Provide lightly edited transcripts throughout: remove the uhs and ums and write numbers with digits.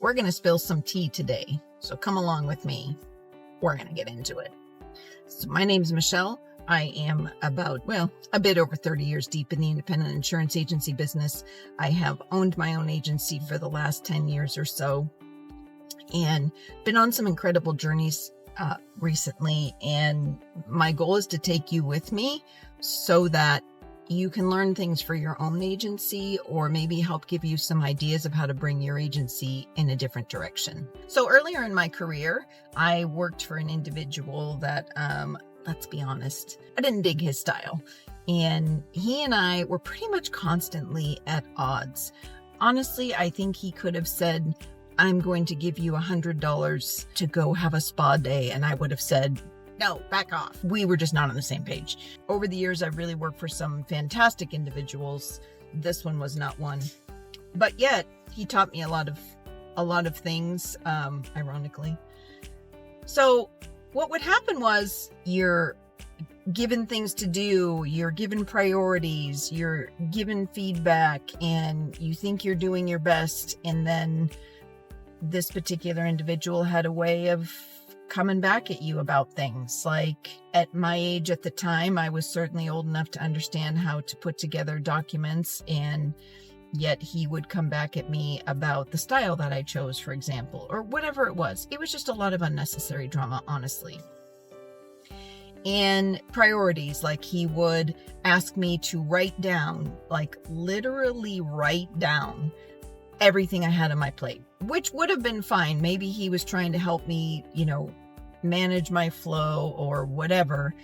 We're going to spill some tea today, so come along with me. We're going to get into it. So my name's Michelle. I am a bit over 30 years deep in the independent insurance agency business. I have owned my own agency for the last 10 years or so and been on some incredible journeys recently. And my goal is to take you with me so that you can learn things for your own agency, or maybe help give you some ideas of how to bring your agency in a different direction. So earlier in my career, I worked for an individual that, let's be honest, I didn't dig his style. And he and I were pretty much constantly at odds. Honestly, I think he could have said, I'm going to give you $100 to go have a spa day. And I would have said, no, back off. We were just not on the same page. Over the years, I've really worked for some fantastic individuals. This one was not one. But yet, he taught me a lot of things, ironically. So what would happen was, you're given things to do, you're given priorities, you're given feedback, and you think you're doing your best. And then this particular individual had a way of coming back at you about things. Like, at my age at the time, I was certainly old enough to understand how to put together documents, and yet he would come back at me about the style that I chose, for example, or whatever it was. It was just a lot of unnecessary drama, honestly. And priorities, like he would ask me to write down, like literally write down everything I had on my plate, which would have been fine. Maybe he was trying to help me, manage my flow or whatever.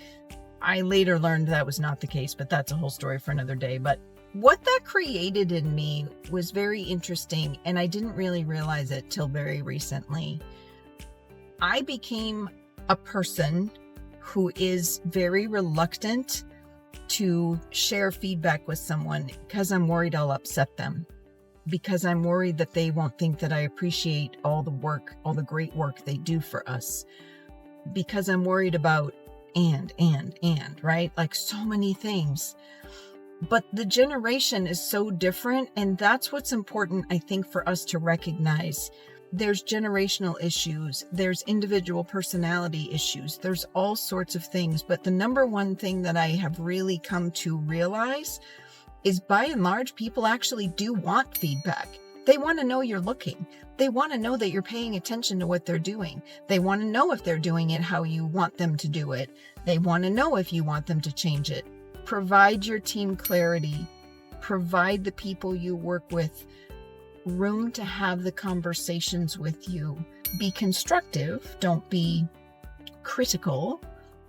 I later learned that was not the case, but that's a whole story for another day. But what that created in me was very interesting, and I didn't really realize it till very recently. I became a person who is very reluctant to share feedback with someone because I'm worried I'll upset them. Because I'm worried that they won't think that I appreciate all the great work they do for us. Because I'm worried about and, right? Like so many things. But the generation is so different, and that's what's important, I think, for us to recognize. There's generational issues, there's individual personality issues, there's all sorts of things. But the number one thing that I have really come to realize is, by and large, people actually do want feedback. They want to know you're looking. They want to know that you're paying attention to what they're doing. They want to know if they're doing it how you want them to do it. They want to know if you want them to change it. Provide your team clarity. Provide the people you work with room to have the conversations with you. Be constructive. Don't be critical.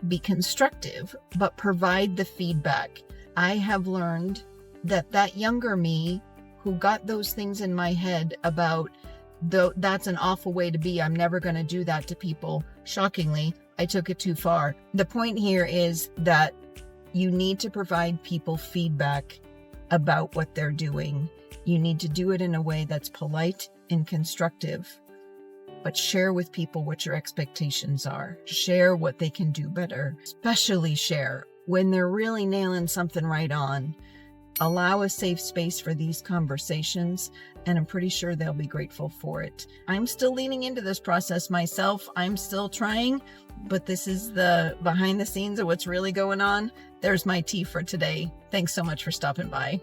Be constructive, but provide the feedback. I have learned that younger me who got those things in my head about that's an awful way to be, I'm never going to do that to people. Shockingly, I took it too far. The point here is that you need to provide people feedback about what they're doing. You need to do it in a way that's polite and constructive, but share with people what your expectations are. Share what they can do better, especially share when they're really nailing something right on. Allow a safe space for these conversations, and I'm pretty sure they'll be grateful for it. I'm still leaning into this process myself. I'm still trying, but this is the behind the scenes of what's really going on. There's my tea for today. Thanks so much for stopping by.